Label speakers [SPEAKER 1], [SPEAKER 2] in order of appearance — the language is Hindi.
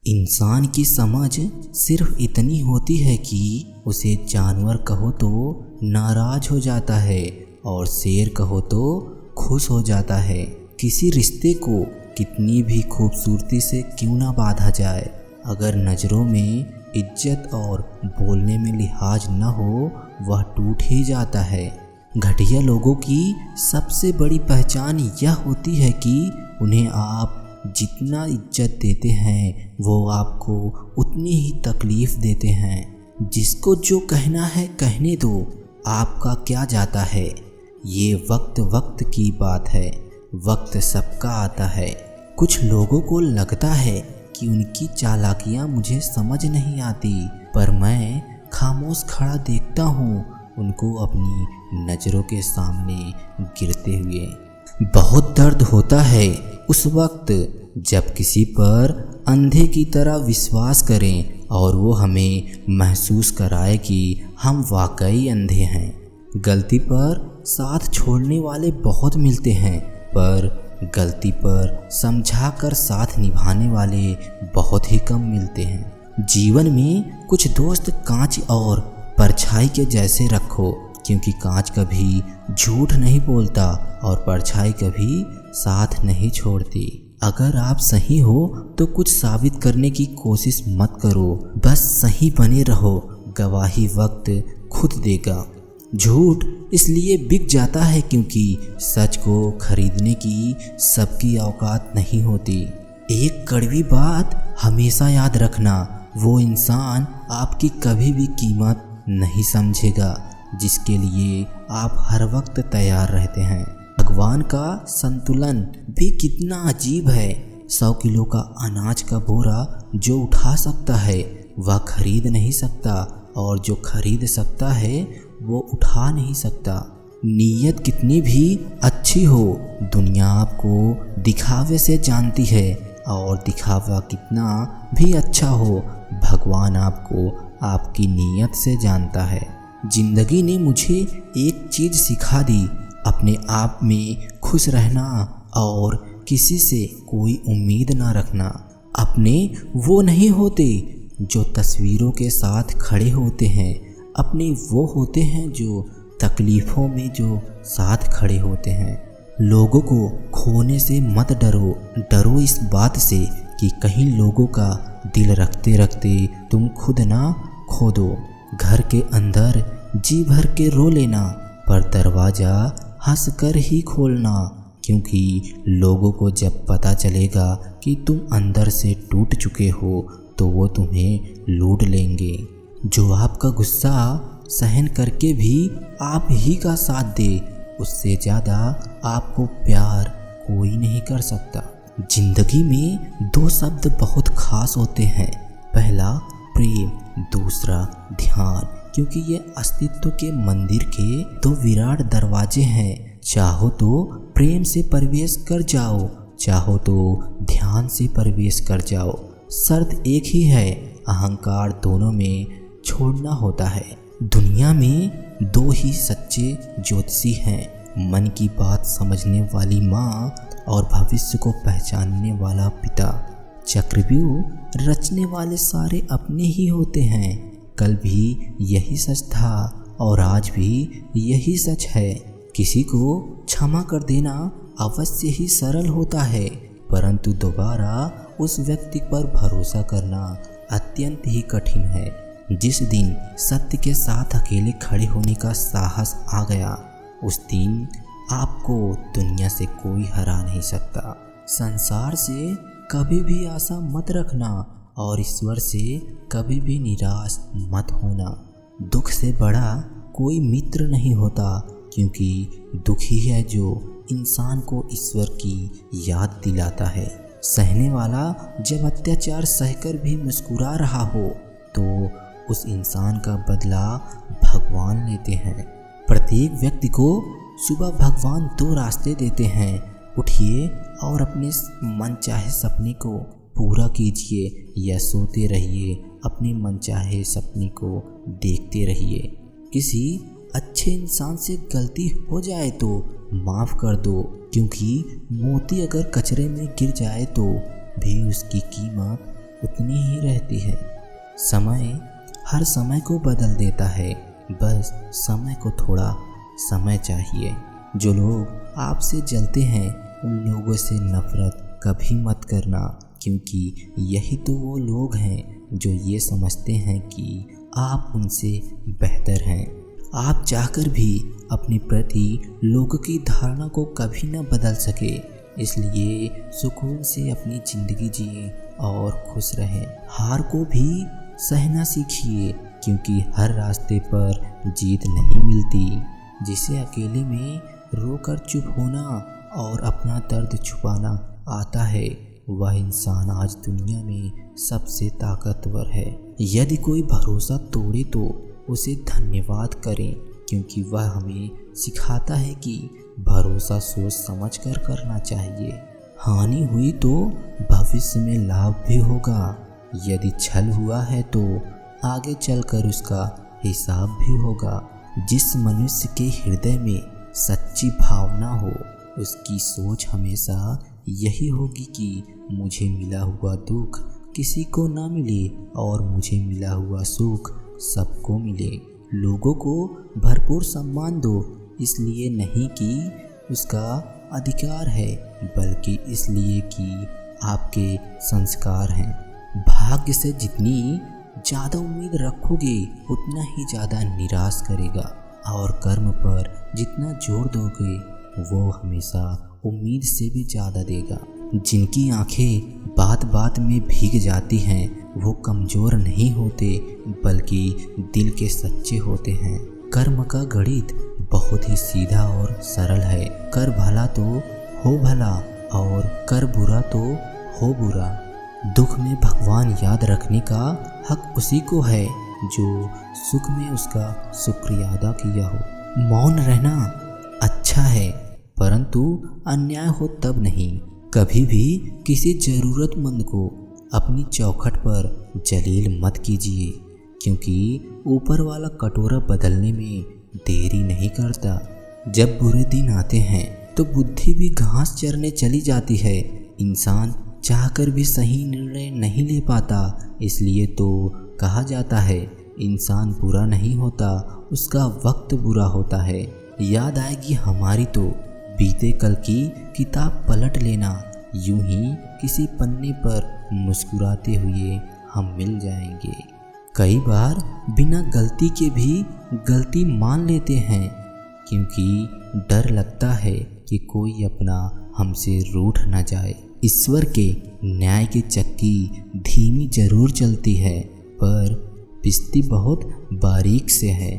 [SPEAKER 1] इंसान की समझ सिर्फ इतनी होती है कि उसे जानवर कहो तो नाराज हो जाता है और शेर कहो तो खुश हो जाता है। किसी रिश्ते को कितनी भी खूबसूरती से क्यों ना बांधा जाए, अगर नज़रों में इज्जत और बोलने में लिहाज न हो वह टूट ही जाता है। घटिया लोगों की सबसे बड़ी पहचान यह होती है कि उन्हें आप जितना इज्जत देते हैं वो आपको उतनी ही तकलीफ़ देते हैं। जिसको जो कहना है कहने दो, आपका क्या जाता है। ये वक्त वक्त की बात है, वक्त सबका आता है। कुछ लोगों को लगता है कि उनकी चालाकियाँ मुझे समझ नहीं आती, पर मैं खामोश खड़ा देखता हूँ उनको अपनी नज़रों के सामने गिरते हुए। बहुत दर्द होता है उस वक्त जब किसी पर अंधे की तरह विश्वास करें और वो हमें महसूस कराए कि हम वाकई अंधे हैं। गलती पर साथ छोड़ने वाले बहुत मिलते हैं, पर गलती पर समझाकर साथ निभाने वाले बहुत ही कम मिलते हैं। जीवन में कुछ दोस्त कांच और परछाई के जैसे रखो, क्योंकि कांच कभी झूठ नहीं बोलता और परछाई कभी साथ नहीं छोड़ती। अगर आप सही हो तो कुछ साबित करने की कोशिश मत करो, बस सही बने रहो, गवाही वक्त खुद देगा। झूठ इसलिए बिक जाता है क्योंकि सच को खरीदने की सबकी औकात नहीं होती। एक कड़वी बात हमेशा याद रखना, वो इंसान आपकी कभी भी कीमत नहीं समझेगा जिसके लिए आप हर वक्त तैयार रहते हैं। भगवान का संतुलन भी कितना अजीब है। 100 किलो का अनाज का बोरा जो उठा सकता है वह खरीद नहीं सकता, और जो खरीद सकता है वो उठा नहीं सकता। नीयत कितनी भी अच्छी हो, दुनिया आपको दिखावे से जानती है, और दिखावा कितना भी अच्छा हो, भगवान आपको आपकी नीयत से जानता है। जिंदगी ने मुझे एक चीज़ सिखा दी, अपने आप में खुश रहना और किसी से कोई उम्मीद ना रखना। अपने वो नहीं होते जो तस्वीरों के साथ खड़े होते हैं, अपने वो होते हैं जो तकलीफ़ों में जो साथ खड़े होते हैं। लोगों को खोने से मत डरो, डरो इस बात से कि कहीं लोगों का दिल रखते रखते तुम खुद ना खो दो। घर के अंदर जी भर के रो लेना, पर दरवाज़ा हंस कर ही खोलना, क्योंकि लोगों को जब पता चलेगा कि तुम अंदर से टूट चुके हो तो वो तुम्हें लूट लेंगे। जो आपका गुस्सा सहन करके भी आप ही का साथ दे, उससे ज़्यादा आपको प्यार कोई नहीं कर सकता। जिंदगी में 2 शब्द बहुत खास होते हैं, पहला प्रेम, दूसरा ध्यान, क्योंकि ये अस्तित्व के मंदिर के 2 विराट दरवाजे हैं। चाहो तो प्रेम से प्रवेश कर जाओ, चाहो तो ध्यान से प्रवेश कर जाओ। शर्त एक ही है, अहंकार दोनों में छोड़ना होता है। दुनिया में 2 ही सच्चे ज्योतिषी हैं, मन की बात समझने वाली माँ और भविष्य को पहचानने वाला पिता। चक्रव्यूह रचने वाले सारे अपने ही होते हैं। कल भी यही सच था और आज भी यही सच है। किसी को क्षमा कर देना अवश्य ही सरल होता है, परंतु दोबारा उस व्यक्ति पर भरोसा करना अत्यंत ही कठिन है। जिस दिन सत्य के साथ अकेले खड़े होने का साहस आ गया, उस दिन आपको दुनिया से कोई हरा नहीं सकता। संसार से कभी भी आशा मत रखना और ईश्वर से कभी भी निराश मत होना। दुख से बड़ा कोई मित्र नहीं होता, क्योंकि दुख ही है जो इंसान को ईश्वर की याद दिलाता है। सहने वाला जब अत्याचार सहकर भी मुस्कुरा रहा हो तो उस इंसान का बदला भगवान लेते हैं। प्रत्येक व्यक्ति को सुबह भगवान 2 रास्ते देते हैं, उठिए और अपने मनचाहे सपने को पूरा कीजिए, या सोते रहिए अपने मनचाहे सपने को देखते रहिए। किसी अच्छे इंसान से गलती हो जाए तो माफ़ कर दो, क्योंकि मोती अगर कचरे में गिर जाए तो भी उसकी कीमत उतनी ही रहती है। समय हर समय को बदल देता है, बस समय को थोड़ा समय चाहिए। जो लोग आपसे जलते हैं उन लोगों से नफरत कभी मत करना, क्योंकि यही तो वो लोग हैं जो ये समझते हैं कि आप उनसे बेहतर हैं। आप चाहकर भी अपने प्रति लोगों की धारणा को कभी न बदल सके, इसलिए सुकून से अपनी ज़िंदगी जिए और खुश रहें। हार को भी सहना सीखिए, क्योंकि हर रास्ते पर जीत नहीं मिलती। जिसे अकेले में रोकर चुप होना और अपना दर्द छुपाना आता है, वह इंसान आज दुनिया में सबसे ताकतवर है। यदि कोई भरोसा तोड़े तो उसे धन्यवाद करें, क्योंकि वह हमें सिखाता है कि भरोसा सोच समझ कर करना चाहिए। हानि हुई तो भविष्य में लाभ भी होगा। यदि छल हुआ है तो आगे चलकर उसका हिसाब भी होगा। जिस मनुष्य के हृदय में सच्ची भावना हो, उसकी सोच हमेशा यही होगी कि मुझे मिला हुआ दुख किसी को ना मिले और मुझे मिला हुआ सुख सबको मिले। लोगों को भरपूर सम्मान दो, इसलिए नहीं कि उसका अधिकार है, बल्कि इसलिए कि आपके संस्कार हैं। भाग्य से जितनी ज़्यादा उम्मीद रखोगे उतना ही ज़्यादा निराश करेगा, और कर्म पर जितना जोर दोगे वो हमेशा उम्मीद से भी ज़्यादा देगा। जिनकी आंखें बात बात में भीग जाती हैं वो कमज़ोर नहीं होते, बल्कि दिल के सच्चे होते हैं। कर्म का गणित बहुत ही सीधा और सरल है। कर भला तो हो भला और कर बुरा तो हो बुरा। दुख में भगवान याद रखने का हक उसी को है जो सुख में उसका शुक्रिया अदा किया हो। मौन रहना अच्छा है, परंतु अन्याय हो तब नहीं। कभी भी किसी ज़रूरतमंद को अपनी चौखट पर जलील मत कीजिए, क्योंकि ऊपर वाला कटोरा बदलने में देरी नहीं करता। जब बुरे दिन आते हैं तो बुद्धि भी घास चरने चली जाती है। इंसान चाहकर भी सही निर्णय नहीं ले पाता, इसलिए तो कहा जाता है इंसान बुरा नहीं होता, उसका वक्त बुरा होता है। याद आएगी हमारी तो बीते कल की किताब पलट लेना, यूं ही किसी पन्ने पर मुस्कुराते हुए हम मिल जाएंगे। कई बार बिना गलती के भी गलती मान लेते हैं, क्योंकि डर लगता है कि कोई अपना हमसे रूठ न जाए। ईश्वर के न्याय की चक्की धीमी जरूर चलती है, पर पिसती बहुत बारीक से है।